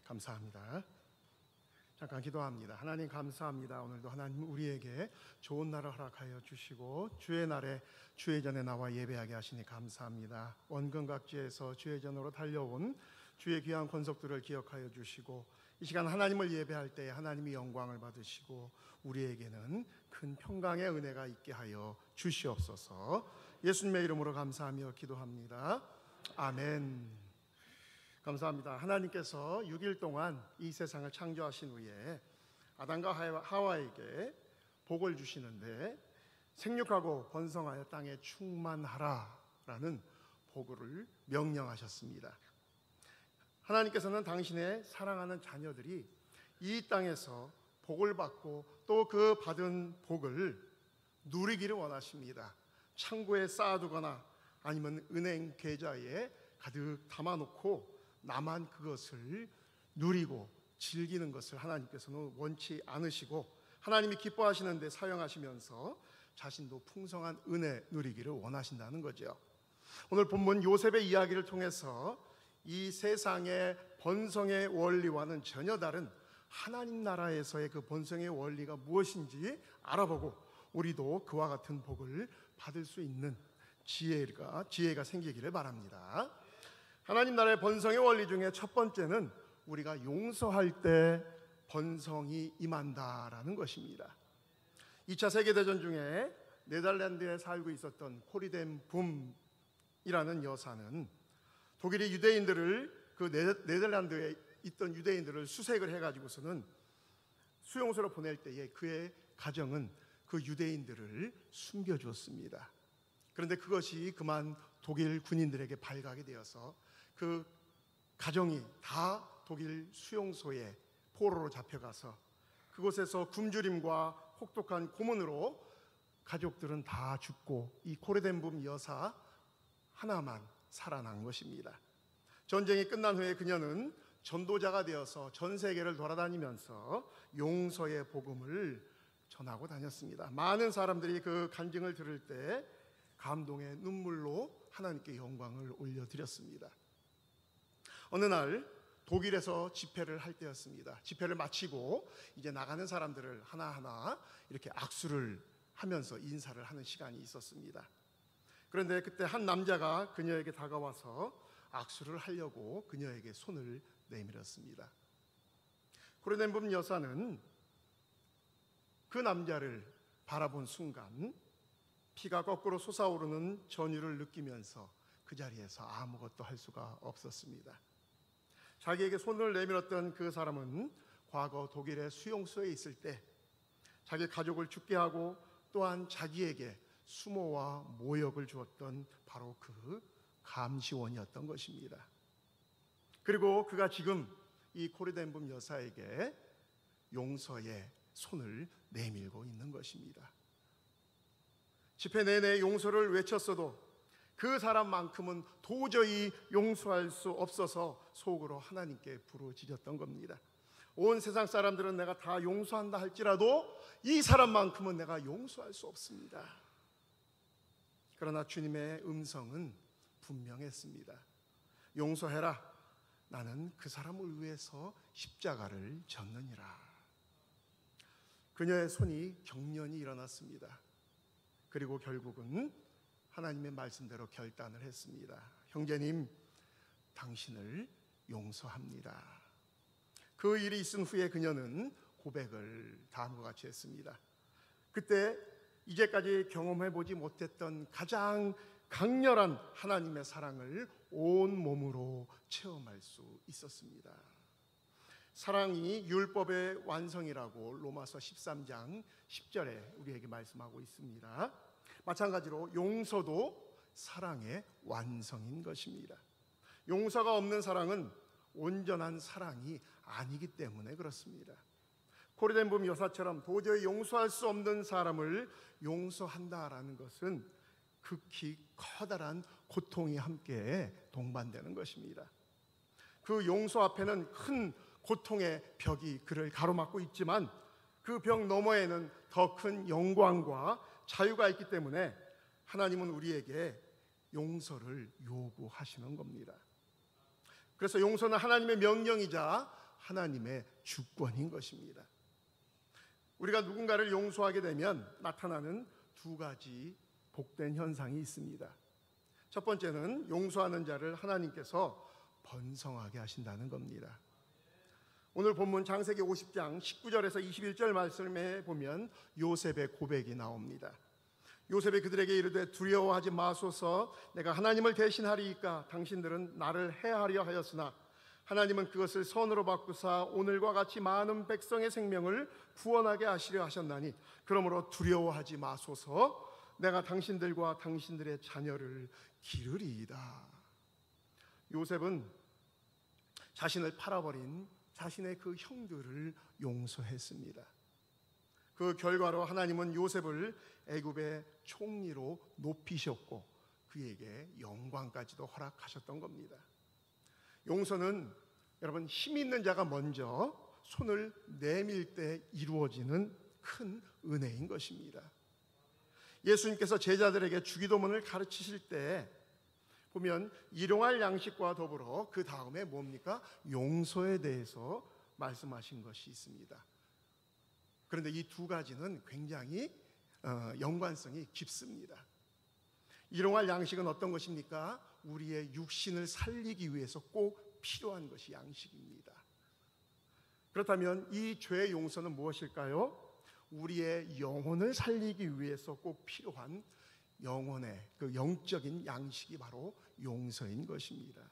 감사합니다. 잠깐 기도합니다. 하나님 감사합니다. 오늘도 하나님 우리에게 좋은 날을 허락하여 주시고 주의 날에 주의 전에 나와 예배하게 하시니 감사합니다. 원근 각지에서 주의 전으로 달려온 주의 귀한 권속들을 기억하여 주시고 이 시간 하나님을 예배할 때 하나님이 영광을 받으시고 우리에게는 큰 평강의 은혜가 있게 하여 주시옵소서. 예수님의 이름으로 감사하며 기도합니다. 아멘. 감사합니다. 하나님께서 6일 동안 이 세상을 창조하신 후에 아담과 하와에게 복을 주시는데 생육하고 번성하여 땅에 충만하라라는 복을 명령하셨습니다. 하나님께서는 당신의 사랑하는 자녀들이 이 땅에서 복을 받고 또 그 받은 복을 누리기를 원하십니다. 창고에 쌓아두거나 아니면 은행 계좌에 가득 담아놓고 나만 그것을 누리고 즐기는 것을 하나님께서는 원치 않으시고 하나님이 기뻐하시는 데 사용하시면서 자신도 풍성한 은혜 누리기를 원하신다는 거죠. 오늘 본문 요셉의 이야기를 통해서 이 세상의 번성의 원리와는 전혀 다른 하나님 나라에서의 그 번성의 원리가 무엇인지 알아보고 우리도 그와 같은 복을 받을 수 있는 지혜가 생기기를 바랍니다. 하나님 나라의 번성의 원리 중에 첫 번째는 우리가 용서할 때 번성이 임한다라는 것입니다. 2차 세계대전 중에 네덜란드에 살고 있었던 코리덴 붐이라는 여사는 독일이 유대인들을 그 네덜란드에 있던 유대인들을 수색을 해가지고서는 수용소로 보낼 때에 그의 가정은 그 유대인들을 숨겨주었습니다. 그런데 그것이 그만 독일 군인들에게 발각이 되어서 그 가정이 다 독일 수용소에 포로로 잡혀가서 그곳에서 굶주림과 혹독한 고문으로 가족들은 다 죽고 이 코레덴붐 여사 하나만 살아난 것입니다. 전쟁이 끝난 후에 그녀는 전도자가 되어서 전 세계를 돌아다니면서 용서의 복음을 전하고 다녔습니다. 많은 사람들이 그 간증을 들을 때 감동의 눈물로 하나님께 영광을 올려드렸습니다. 어느 날 독일에서 집회를 할 때였습니다. 집회를 마치고 이제 나가는 사람들을 하나하나 이렇게 악수를 하면서 인사를 하는 시간이 있었습니다. 그런데 그때 한 남자가 그녀에게 다가와서 악수를 하려고 그녀에게 손을 내밀었습니다. 코레덴붐 여사는 그 남자를 바라본 순간 피가 거꾸로 솟아오르는 전율을 느끼면서 그 자리에서 아무것도 할 수가 없었습니다. 자기에게 손을 내밀었던 그 사람은 과거 독일의 수용소에 있을 때 자기 가족을 죽게 하고 또한 자기에게 수모와 모욕을 주었던 바로 그 감시원이었던 것입니다. 그리고 그가 지금 이 코레덴붐 여사에게 용서의 손을 내밀고 있는 것입니다. 집회 내내 용서를 외쳤어도 그 사람만큼은 도저히 용서할 수 없어서 속으로 하나님께 부르짖었던 겁니다. 온 세상 사람들은 내가 다 용서한다 할지라도 이 사람만큼은 내가 용서할 수 없습니다. 그러나 주님의 음성은 분명했습니다. 용서해라. 나는 그 사람을 위해서 십자가를 졌느니라. 그녀의 손이 경련이 일어났습니다. 그리고 결국은 하나님의 말씀대로 결단을 했습니다. 형제님, 당신을 용서합니다. 그 일이 있은 후에 그녀는 고백을 다음과 같이 했습니다. 그때 이제까지 경험해보지 못했던 가장 강렬한 하나님의 사랑을 온 몸으로 체험할 수 있었습니다. 사랑이 율법의 완성이라고 로마서 13장 10절에 우리에게 말씀하고 있습니다. 마찬가지로 용서도 사랑의 완성인 것입니다. 용서가 없는 사랑은 온전한 사랑이 아니기 때문에 그렇습니다. 코레덴붐 여사처럼 도저히 용서할 수 없는 사람을 용서한다라는 것은 극히 커다란 고통이 함께 동반되는 것입니다. 그 용서 앞에는 큰 고통의 벽이 그를 가로막고 있지만 그 벽 너머에는 더 큰 영광과 자유가 있기 때문에 하나님은 우리에게 용서를 요구하시는 겁니다. 그래서 용서는 하나님의 명령이자 하나님의 주권인 것입니다. 우리가 누군가를 용서하게 되면 나타나는 두 가지 복된 현상이 있습니다. 첫 번째는 용서하는 자를 하나님께서 번성하게 하신다는 겁니다. 오늘 본문 창세기 50장 19절에서 21절 말씀에 보면 요셉의 고백이 나옵니다. 요셉이 그들에게 이르되 두려워하지 마소서, 내가 하나님을 대신하리이까. 당신들은 나를 해하려 하였으나 하나님은 그것을 선으로 바꾸사 오늘과 같이 많은 백성의 생명을 구원하게 하시려 하셨나니 그러므로 두려워하지 마소서, 내가 당신들과 당신들의 자녀를 기르리이다. 요셉은 자신을 팔아버린 자신의 그 형들을 용서했습니다. 그 결과로 하나님은 요셉을 애굽의 총리로 높이셨고 그에게 영광까지도 허락하셨던 겁니다. 용서는 여러분, 힘 있는 자가 먼저 손을 내밀 때 이루어지는 큰 은혜인 것입니다. 예수님께서 제자들에게 주기도문을 가르치실 때 보면 일용할 양식과 더불어 그 다음에 뭡니까? 용서에 대해서 말씀하신 것이 있습니다. 그런데 이 두 가지는 굉장히 연관성이 깊습니다. 일용할 양식은 어떤 것입니까? 우리의 육신을 살리기 위해서 꼭 필요한 것이 양식입니다. 그렇다면 이 죄의 용서는 무엇일까요? 우리의 영혼을 살리기 위해서 꼭 필요한 영혼의 그 영적인 양식이 바로 용서인 것입니다.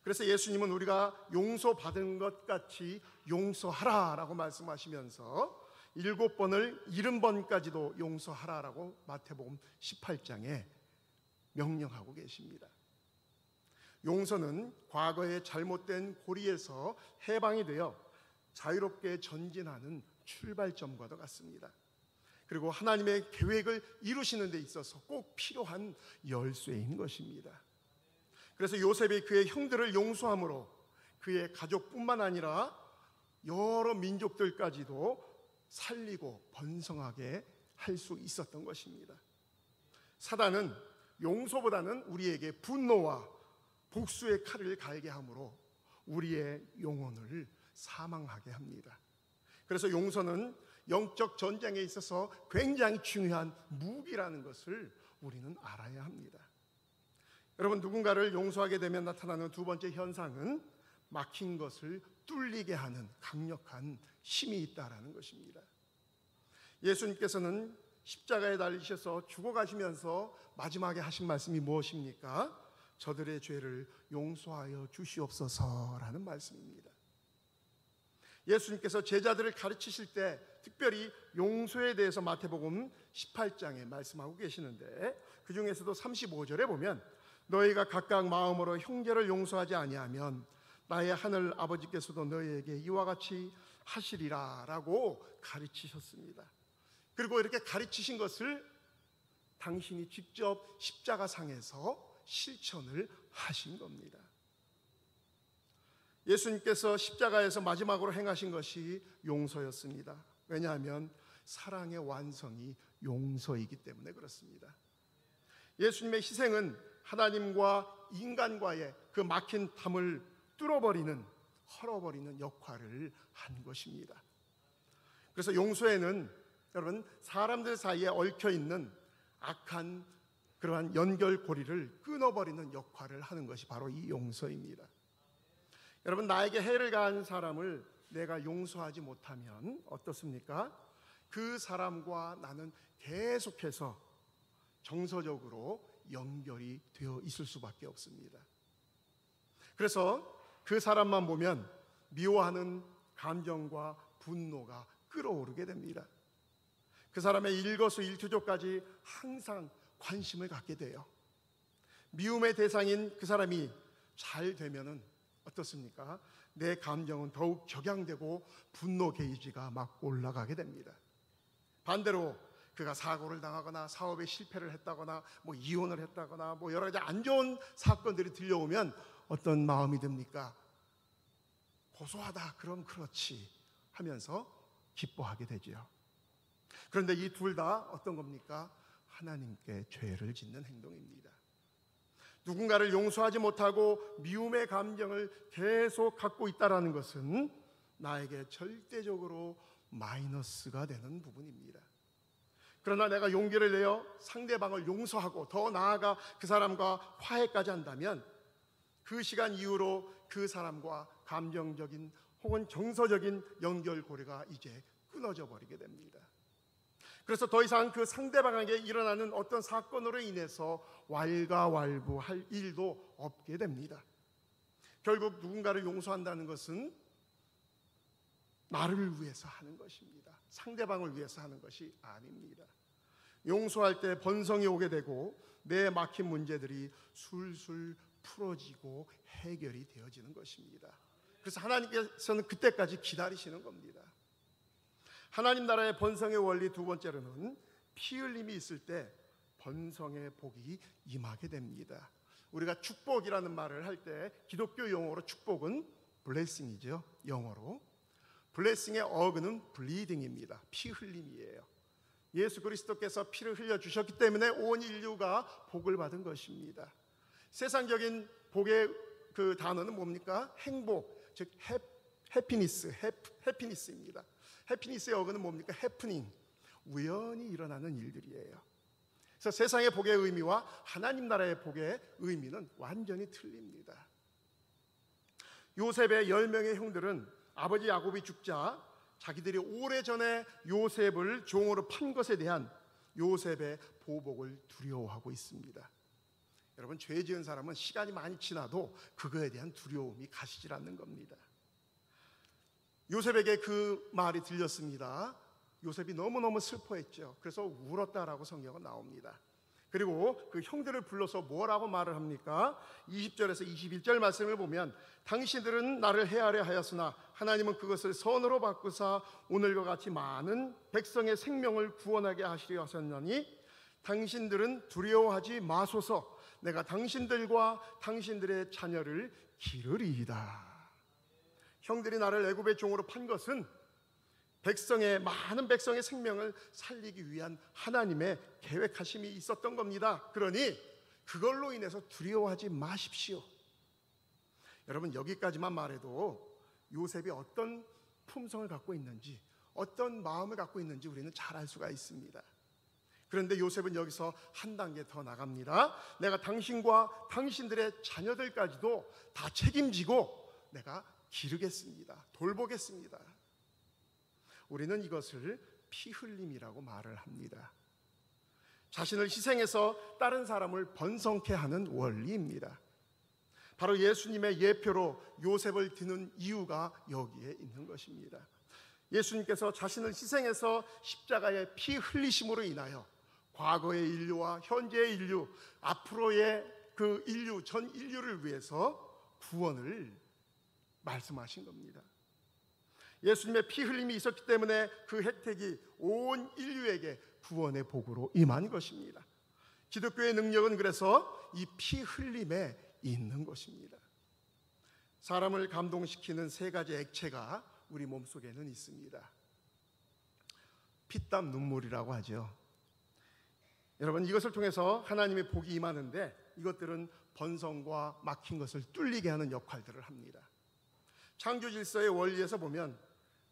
그래서 예수님은 우리가 용서받은 것 같이 용서하라라고 말씀하시면서 7번을 70번까지도 용서하라라고 마태복음 18장에 명령하고 계십니다. 용서는 과거의 잘못된 고리에서 해방이 되어 자유롭게 전진하는 출발점과도 같습니다. 그리고 하나님의 계획을 이루시는 데 있어서 꼭 필요한 열쇠인 것입니다. 그래서 요셉이 그의 형들을 용서함으로 그의 가족뿐만 아니라 여러 민족들까지도 살리고 번성하게 할 수 있었던 것입니다. 사단은 용서보다는 우리에게 분노와 복수의 칼을 갈게 함으로 우리의 영혼을 사망하게 합니다. 그래서 용서는 영적 전쟁에 있어서 굉장히 중요한 무기라는 것을 우리는 알아야 합니다. 여러분, 누군가를 용서하게 되면 나타나는 두 번째 현상은 막힌 것을 뚫리게 하는 강력한 힘이 있다라는 것입니다. 예수님께서는 십자가에 달리셔서 죽어가시면서 마지막에 하신 말씀이 무엇입니까? 저들의 죄를 용서하여 주시옵소서라는 말씀입니다. 예수님께서 제자들을 가르치실 때 특별히 용서에 대해서 마태복음 18장에 말씀하고 계시는데 그 중에서도 35절에 보면 너희가 각각 마음으로 형제를 용서하지 아니하면 나의 하늘 아버지께서도 너희에게 이와 같이 하시리라 라고 가르치셨습니다. 그리고 이렇게 가르치신 것을 당신이 직접 십자가상에서 실천을 하신 겁니다. 예수님께서 십자가에서 마지막으로 행하신 것이 용서였습니다. 왜냐하면 사랑의 완성이 용서이기 때문에 그렇습니다. 예수님의 희생은 하나님과 인간과의 그 막힌 담을 뚫어버리는, 헐어버리는 역할을 한 것입니다. 그래서 용서에는 여러분, 사람들 사이에 얽혀있는 악한 그러한 연결고리를 끊어버리는 역할을 하는 것이 바로 이 용서입니다. 여러분, 나에게 해를 가한 사람을 내가 용서하지 못하면 어떻습니까? 그 사람과 나는 계속해서 정서적으로 연결이 되어 있을 수밖에 없습니다. 그래서 그 사람만 보면 미워하는 감정과 분노가 끓어오르게 됩니다. 그 사람의 일거수일투족까지 항상 관심을 갖게 돼요. 미움의 대상인 그 사람이 잘 되면은 어떻습니까? 내 감정은 더욱 격양되고 분노 게이지가 막 올라가게 됩니다. 반대로 그가 사고를 당하거나 사업에 실패를 했다거나 뭐 이혼을 했다거나 뭐 여러 가지 안 좋은 사건들이 들려오면 어떤 마음이 듭니까? 고소하다, 그럼 그렇지 하면서 기뻐하게 되죠. 그런데 이 둘 다 어떤 겁니까? 하나님께 죄를 짓는 행동입니다. 누군가를 용서하지 못하고 미움의 감정을 계속 갖고 있다는 것은 나에게 절대적으로 마이너스가 되는 부분입니다. 그러나 내가 용기를 내어 상대방을 용서하고 더 나아가 그 사람과 화해까지 한다면 그 시간 이후로 그 사람과 감정적인 혹은 정서적인 연결고리가 이제 끊어져 버리게 됩니다. 그래서 더 이상 그 상대방에게 일어나는 어떤 사건으로 인해서 왈가왈부할 일도 없게 됩니다. 결국 누군가를 용서한다는 것은 나를 위해서 하는 것입니다. 상대방을 위해서 하는 것이 아닙니다. 용서할 때 번성이 오게 되고 내 막힌 문제들이 술술 풀어지고 해결이 되어지는 것입니다. 그래서 하나님께서는 그때까지 기다리시는 겁니다. 하나님 나라의 번성의 원리 두 번째로는 피 흘림이 있을 때 번성의 복이 임하게 됩니다. 우리가 축복이라는 말을 할 때 기독교 용어로 축복은 blessing이죠. 영어로 blessing의 어근은 bleeding입니다. 피 흘림이에요. 예수 그리스도께서 피를 흘려 주셨기 때문에 온 인류가 복을 받은 것입니다. 세상적인 복의 그 단어는 뭡니까? 행복, 즉 해피니스입니다. 해피니스의 어근은 뭡니까? 해프닝, 우연히 일어나는 일들이에요. 그래서 세상의 복의 의미와 하나님 나라의 복의 의미는 완전히 틀립니다. 요셉의 10명의 형들은 아버지 야곱이 죽자 자기들이 오래전에 요셉을 종으로 판 것에 대한 요셉의 보복을 두려워하고 있습니다. 여러분, 죄 지은 사람은 시간이 많이 지나도 그거에 대한 두려움이 가시질 않는 겁니다. 요셉에게 그 말이 들렸습니다. 요셉이 너무너무 슬퍼했죠. 그래서 울었다라고 성경은 나옵니다. 그리고 그 형들을 불러서 뭐라고 말을 합니까? 20절에서 21절 말씀을 보면 당신들은 나를 해하려 하였으나 하나님은 그것을 선으로 바꾸사 오늘과 같이 많은 백성의 생명을 구원하게 하시려 하셨느니 당신들은 두려워하지 마소서. 내가 당신들과 당신들의 자녀를 기르리이다. 형들이 나를 애굽의 종으로 판 것은 많은 백성의 생명을 살리기 위한 하나님의 계획하심이 있었던 겁니다. 그러니 그걸로 인해서 두려워하지 마십시오. 여러분, 여기까지만 말해도 요셉이 어떤 품성을 갖고 있는지, 어떤 마음을 갖고 있는지 우리는 잘 알 수가 있습니다. 그런데 요셉은 여기서 한 단계 더 나갑니다. 내가 당신과 당신들의 자녀들까지도 다 책임지고 내가 기르겠습니다. 돌보겠습니다. 우리는 이것을 피 흘림이라고 말을 합니다. 자신을 희생해서 다른 사람을 번성케 하는 원리입니다. 바로 예수님의 예표로 요셉을 드는 이유가 여기에 있는 것입니다. 예수님께서 자신을 희생해서 십자가에 피 흘리심으로 인하여 과거의 인류와 현재의 인류, 앞으로의 그 인류, 전 인류를 위해서 구원을 말씀하신 겁니다. 예수님의 피 흘림이 있었기 때문에 그 혜택이 온 인류에게 구원의 복으로 임한 것입니다. 기독교의 능력은 그래서 이 피 흘림에 있는 것입니다. 사람을 감동시키는 세 가지 액체가 우리 몸속에는 있습니다. 피땀 눈물이라고 하죠. 여러분, 이것을 통해서 하나님의 복이 임하는데 이것들은 번성과 막힌 것을 뚫리게 하는 역할들을 합니다. 창조 질서의 원리에서 보면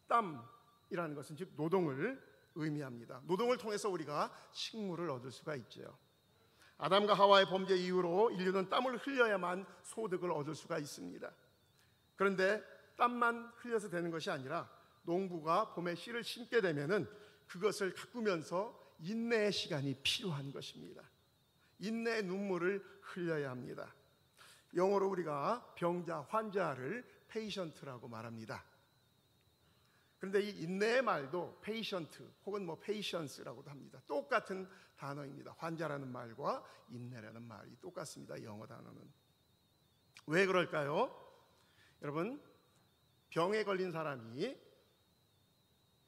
땀이라는 것은 즉 노동을 의미합니다. 노동을 통해서 우리가 식물을 얻을 수가 있죠. 아담과 하와의 범죄 이후로 인류는 땀을 흘려야만 소득을 얻을 수가 있습니다. 그런데 땀만 흘려서 되는 것이 아니라 농부가 봄에 씨를 심게 되면은 그것을 가꾸면서 인내의 시간이 필요한 것입니다. 인내의 눈물을 흘려야 합니다. 영어로 우리가 병자, 환자를 페이션트라고 말합니다. 그런데 이 인내의 말도 페이션트 혹은 페이션스라고도 합니다. 똑같은 단어입니다. 환자라는 말과 인내라는 말이 똑같습니다. 영어 단어는. 왜 그럴까요? 여러분, 병에 걸린 사람이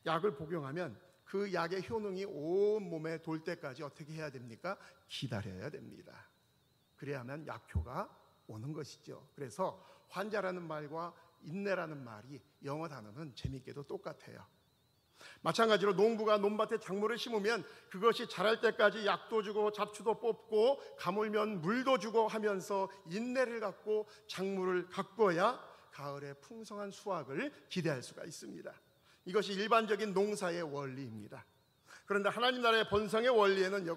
약을 복용하면 그 약의 효능이 온 몸에 돌 때까지 어떻게 해야 됩니까? 기다려야 됩니다. 그래야만 약효가 오는 것이죠. 그래서 환자라는 말과 인내라는 말이 영어 단어는 재미있게도 똑같아요. 마찬가지로 농부가 논밭에 작물을 심으면 그것이 자랄 때까지 약도 주고 잡초도 뽑고 가물면 물도 주고 하면서 인내를 갖고 작물을 가꾸어야 가을에 풍성한 수확을 기대할 수가 있습니다. 이것이 일반적인 농사의 원리입니다. 그런데 하나님 나라의 번성의 원리에는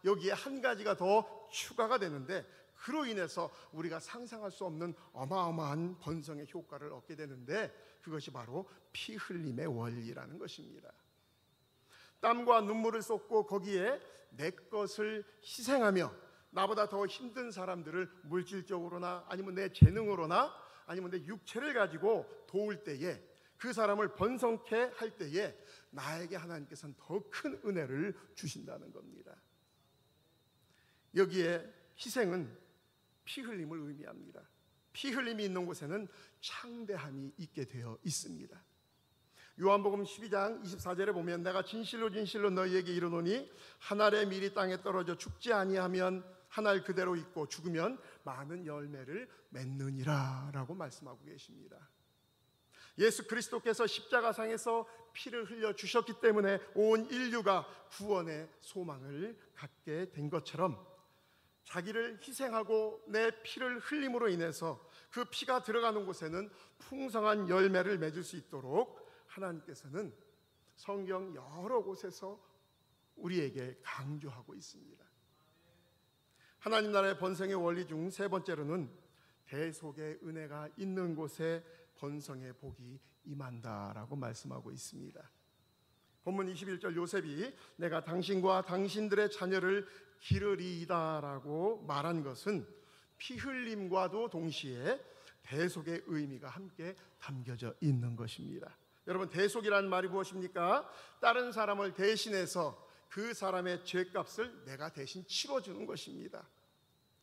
여기에 한 가지가 더 추가가 되는데, 그로 인해서 우리가 상상할 수 없는 어마어마한 번성의 효과를 얻게 되는데, 그것이 바로 피 흘림의 원리라는 것입니다. 땀과 눈물을 쏟고 거기에 내 것을 희생하며 나보다 더 힘든 사람들을 물질적으로나 아니면 내 재능으로나 아니면 내 육체를 가지고 도울 때에, 그 사람을 번성케 할 때에 나에게 하나님께서는 더 큰 은혜를 주신다는 겁니다. 여기에 희생은 피 흘림을 의미합니다. 피 흘림이 있는 곳에는 창대함이 있게 되어 있습니다. 요한복음 12장 24절에 보면 내가 진실로 진실로 너희에게 이르노니 한 알의 밀이 땅에 떨어져 죽지 아니하면 한 알 그대로 있고 죽으면 많은 열매를 맺느니라 라고 말씀하고 계십니다. 예수 그리스도께서 십자가상에서 피를 흘려 주셨기 때문에 온 인류가 구원의 소망을 갖게 된 것처럼, 자기를 희생하고 내 피를 흘림으로 인해서 그 피가 들어가는 곳에는 풍성한 열매를 맺을 수 있도록 하나님께서는 성경 여러 곳에서 우리에게 강조하고 있습니다. 하나님 나라의 번성의 원리 중 세 번째로는 대속의 은혜가 있는 곳에 번성의 복이 임한다라고 말씀하고 있습니다. 본문 21절, 요셉이 내가 당신과 당신들의 자녀를 기르리이다라고 말한 것은 피 흘림과도 동시에 대속의 의미가 함께 담겨져 있는 것입니다. 여러분, 대속이라는 말이 무엇입니까? 다른 사람을 대신해서 그 사람의 죄값을 내가 대신 치러주는 것입니다.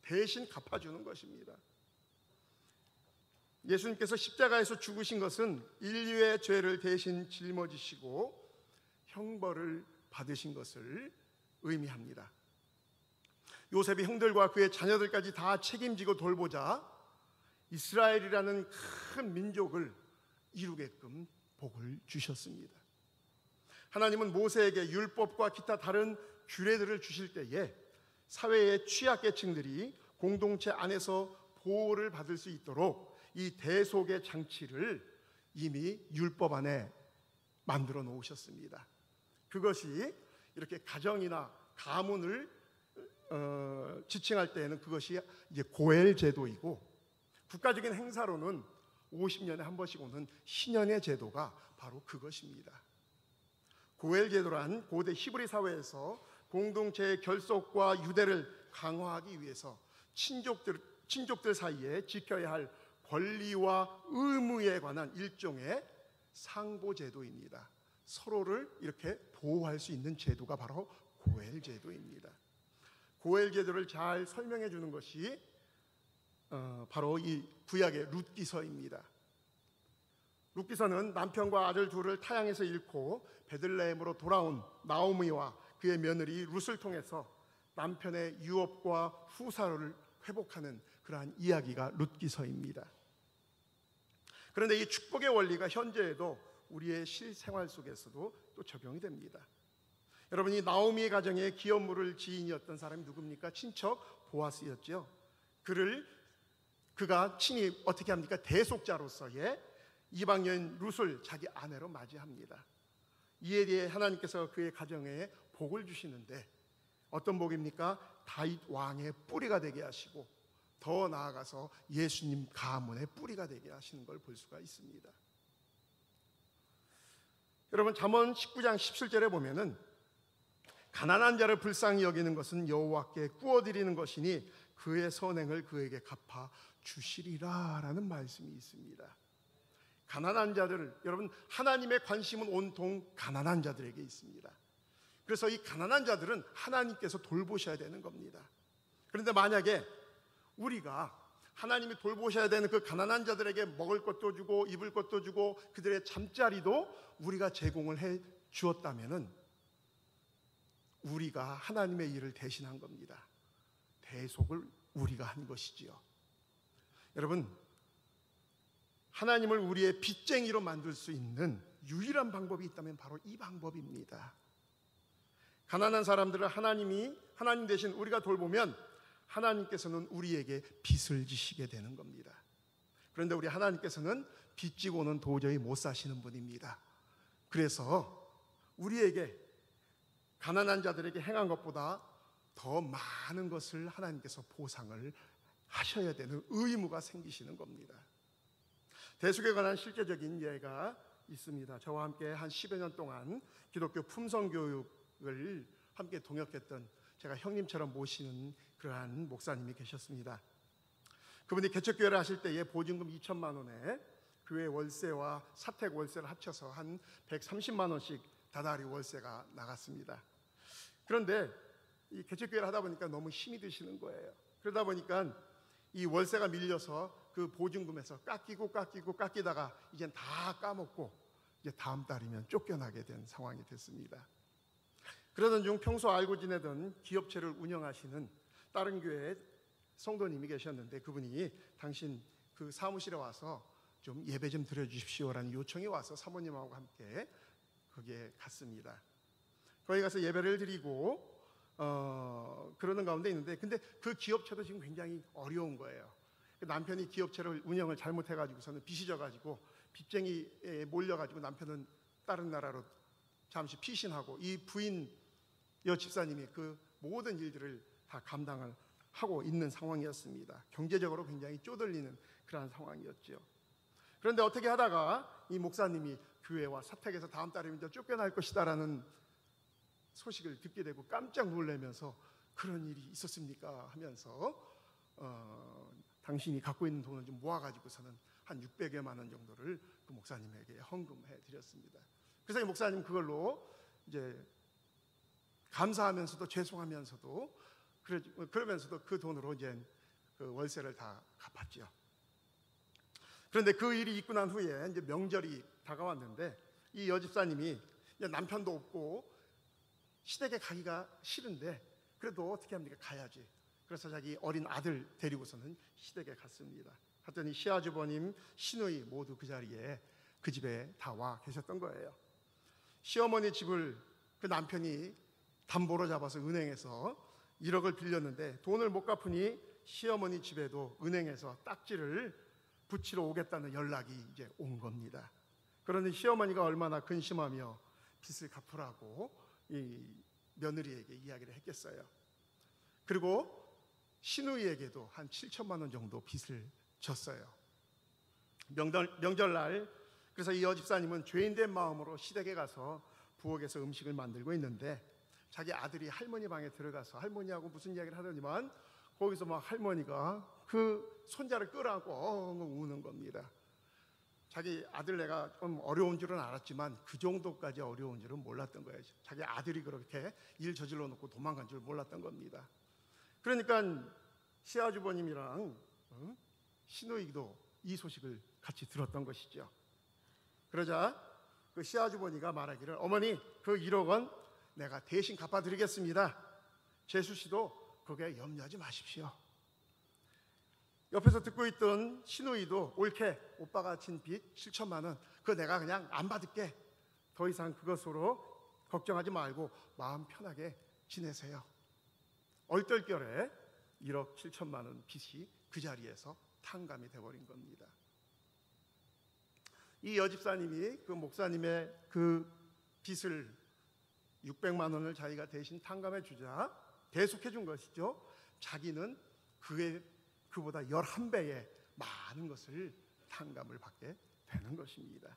대신 갚아주는 것입니다. 예수님께서 십자가에서 죽으신 것은 인류의 죄를 대신 짊어지시고 형벌을 받으신 것을 의미합니다. 요셉이 형들과 그의 자녀들까지 다 책임지고 돌보자 이스라엘이라는 큰 민족을 이루게끔 복을 주셨습니다. 하나님은 모세에게 율법과 기타 다른 규례들을 주실 때에 사회의 취약계층들이 공동체 안에서 보호를 받을 수 있도록 이 대속의 장치를 이미 율법 안에 만들어 놓으셨습니다. 그것이 이렇게 가정이나 가문을 지칭할 때에는 그것이 이제 고엘 제도이고, 국가적인 행사로는 50년에 한 번씩 오는 희년의 제도가 바로 그것입니다. 고엘 제도란 고대 히브리 사회에서 공동체의 결속과 유대를 강화하기 위해서 친족들 사이에 지켜야 할 권리와 의무에 관한 일종의 상보 제도입니다. 서로를 이렇게 보호할 수 있는 제도가 바로 고엘 제도입니다. 고엘 제도를 잘 설명해 주는 것이 바로 이 구약의 룻기서입니다. 룻기서는 남편과 아들 둘을 타향에서 잃고 베들레헴으로 돌아온 나오미와 그의 며느리 룻을 통해서 남편의 유업과 후사를 회복하는 그러한 이야기가 룻기서입니다. 그런데 이 축복의 원리가 현재에도 우리의 실생활 속에서도 또 적용이 됩니다. 여러분, 이 나오미의 가정에 기업 물을 지인이었던 사람이 누굽니까? 친척 보아스였죠. 그가 친히 어떻게 합니까? 대속자로서의 이방 여인 룻을 자기 아내로 맞이합니다. 이에 대해 하나님께서 그의 가정에 복을 주시는데, 어떤 복입니까? 다윗 왕의 뿌리가 되게 하시고 더 나아가서 예수님 가문의 뿌리가 되게 하시는 걸 볼 수가 있습니다. 여러분, 잠언 19장 17절에 보면은 가난한 자를 불쌍히 여기는 것은 여호와께 꾸어드리는 것이니 그의 선행을 그에게 갚아 주시리라 라는 말씀이 있습니다. 가난한 자들을, 여러분, 하나님의 관심은 온통 가난한 자들에게 있습니다. 그래서 이 가난한 자들은 하나님께서 돌보셔야 되는 겁니다. 그런데 만약에 우리가 하나님이 돌보셔야 되는 그 가난한 자들에게 먹을 것도 주고 입을 것도 주고 그들의 잠자리도 우리가 제공을 해 주었다면은 우리가 하나님의 일을 대신한 겁니다. 대속을 우리가 한 것이지요. 여러분, 하나님을 우리의 빚쟁이로 만들 수 있는 유일한 방법이 있다면 바로 이 방법입니다. 가난한 사람들을 하나님 대신 우리가 돌보면 하나님께서는 우리에게 빚을 지시게 되는 겁니다. 그런데 우리 하나님께서는 빚 지고는 도저히 못 사시는 분입니다. 그래서 우리에게 가난한 자들에게 행한 것보다 더 많은 것을 하나님께서 보상을 하셔야 되는 의무가 생기시는 겁니다. 대속에 관한 실제적인 예가 있습니다. 저와 함께 한 10여 년 동안 기독교 품성교육을 함께 동역했던 제가 형님처럼 모시는 그러한 목사님이 계셨습니다. 그분이 개척교회를 하실 때에 보증금 2천만 원에 교회 월세와 사택 월세를 합쳐서 한 130만 원씩 다달이 월세가 나갔습니다. 그런데 이 개척교회를 하다 보니까 너무 힘이 드시는 거예요. 그러다 보니까 이 월세가 밀려서 그 보증금에서 깎이다가 이젠 다 까먹고 이제 다음 달이면 쫓겨나게 된 상황이 됐습니다. 그러던 중 평소 알고 지내던 기업체를 운영하시는 다른 교회에 성도님이 계셨는데 그분이 당신 그 사무실에 와서 좀 예배 좀 드려주십시오라는 요청이 와서 사모님하고 함께 거기에 갔습니다. 거기 가서 예배를 드리고 그러는 가운데 있는데 근데 그 기업체도 지금 굉장히 어려운 거예요. 남편이 기업체를 운영을 잘못해가지고서는 빚이 져가지고 빚쟁이에 몰려가지고 남편은 다른 나라로 잠시 피신하고 이 부인 여집사님이 그 모든 일들을 다 감당을 하고 있는 상황이었습니다. 경제적으로 굉장히 쪼들리는 그러한 상황이었죠. 그런데 어떻게 하다가 이 목사님이 교회와 사택에서 다음 달이면 쫓겨날 것이다라는 소식을 듣게 되고 깜짝 놀라면서 그런 일이 있었습니까 하면서 당신이 갖고 있는 돈을 좀 모아가지고서는 한 600여만 원 정도를 그 목사님에게 헌금해 드렸습니다. 그래서 이 목사님 그걸로 이제 감사하면서도 죄송하면서도 그러면서도 그 돈으로 이제 그 월세를 다 갚았죠. 그런데 그 일이 있고 난 후에 이제 명절이 다가왔는데 이 여집사님이 남편도 없고 시댁에 가기가 싫은데 그래도 어떻게 합니까? 가야지. 그래서 자기 어린 아들 데리고서는 시댁에 갔습니다. 갔더니 시아주버님, 시누이 모두 그 자리에 그 집에 다 와 계셨던 거예요. 시어머니 집을 그 남편이 담보로 잡아서 은행에서 1억을 빌렸는데 돈을 못 갚으니 시어머니 집에도 은행에서 딱지를 붙이러 오겠다는 연락이 이제 온 겁니다. 그러니 시어머니가 얼마나 근심하며 빚을 갚으라고 이 며느리에게 이야기를 했겠어요. 그리고 시누이에게도 한 7천만 원 정도 빚을 졌어요. 명절날 그래서 이 여집사님은 죄인된 마음으로 시댁에 가서 부엌에서 음식을 만들고 있는데 자기 아들이 할머니 방에 들어가서 할머니하고 무슨 이야기를 하더니만 거기서 막 할머니가 그 손자를 끌어안고 엉엉 우는 겁니다. 자기 아들내가 좀 어려운 줄은 알았지만 그 정도까지 어려운 줄은 몰랐던 거예요. 자기 아들이 그렇게 일 저질러 놓고 도망간 줄 몰랐던 겁니다. 그러니까 시아주버님이랑 시누이도 이 소식을 같이 들었던 것이죠. 그러자 그 시아주버니가 말하기를 어머니 그 1억 원 내가 대신 갚아드리겠습니다. 재수씨도 거기에 염려하지 마십시오. 옆에서 듣고 있던 시누이도 옳게 오빠가 진 빚 7천만 원 그거 내가 그냥 안 받을게. 더 이상 그것으로 걱정하지 말고 마음 편하게 지내세요. 얼떨결에 1억 7천만 원 빚이 그 자리에서 탕감이 돼버린 겁니다. 이 여집사님이 그 목사님의 그 빚을 600만 원을 자기가 대신 탕감해 주자 대속해 준 것이죠. 자기는 그보다 11배의 많은 것을 탕감을 받게 되는 것입니다.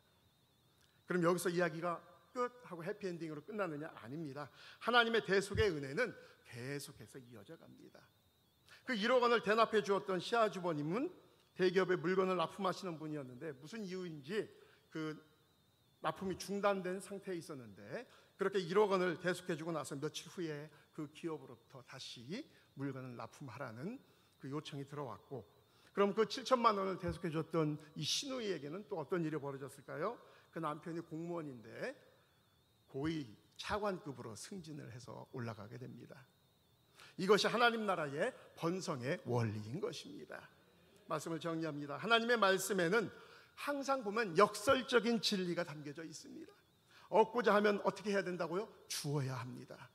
그럼 여기서 이야기가 끝하고 해피엔딩으로 끝나느냐? 아닙니다. 하나님의 대속의 은혜는 계속해서 이어져 갑니다. 그 1억 원을 대납해 주었던 시아주버님은 대기업에 물건을 납품하시는 분이었는데 무슨 이유인지 그 납품이 중단된 상태에 있었는데 그렇게 1억 원을 대속해 주고 나서 며칠 후에 그 기업으로부터 다시 물건을 납품하라는 그 요청이 들어왔고 그럼 그 7천만 원을 대속해 줬던 이 시누이에게는 또 어떤 일이 벌어졌을까요? 그 남편이 공무원인데 고위 차관급으로 승진을 해서 올라가게 됩니다. 이것이 하나님 나라의 번성의 원리인 것입니다. 말씀을 정리합니다. 하나님의 말씀에는 항상 보면 역설적인 진리가 담겨져 있습니다. 얻고자 하면 어떻게 해야 된다고요? 주어야 합니다.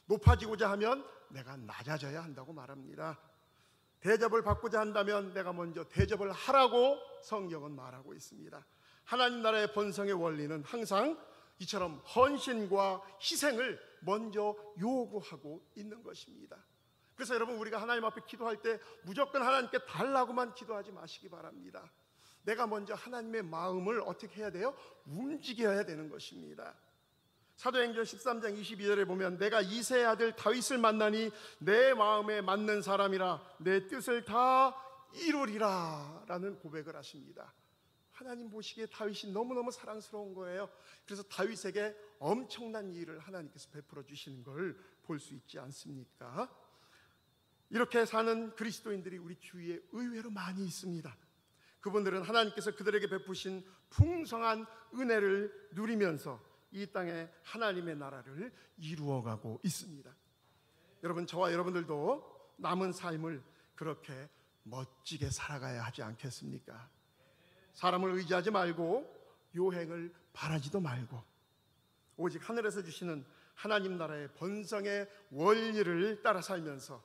높아지고자 하면 내가 낮아져야 한다고 말합니다. 대접을 받고자 한다면 내가 먼저 대접을 하라고 성경은 말하고 있습니다. 하나님 나라의 본성의 원리는 항상 이처럼 헌신과 희생을 먼저 요구하고 있는 것입니다. 그래서 여러분, 우리가 하나님 앞에 기도할 때 무조건 하나님께 달라고만 기도하지 마시기 바랍니다. 내가 먼저 하나님의 마음을 어떻게 해야 돼요? 움직여야 되는 것입니다. 사도행전 13장 22절에 보면 내가 이새의 아들 다윗을 만나니 내 마음에 맞는 사람이라 내 뜻을 다 이루리라 라는 고백을 하십니다. 하나님 보시기에 다윗이 너무너무 사랑스러운 거예요. 그래서 다윗에게 엄청난 일을 하나님께서 베풀어 주시는 걸 볼 수 있지 않습니까? 이렇게 사는 그리스도인들이 우리 주위에 의외로 많이 있습니다. 그분들은 하나님께서 그들에게 베푸신 풍성한 은혜를 누리면서 이 땅에 하나님의 나라를 이루어가고 있습니다. 여러분, 저와 여러분들도 남은 삶을 그렇게 멋지게 살아가야 하지 않겠습니까? 사람을 의지하지 말고 요행을 바라지도 말고 오직 하늘에서 주시는 하나님 나라의 본성의 원리를 따라 살면서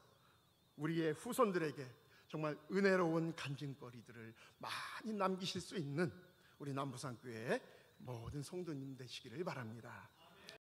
우리의 후손들에게 정말 은혜로운 간증거리들을 많이 남기실 수 있는 우리 남부산교회의 모든 성도님 되시기를 바랍니다.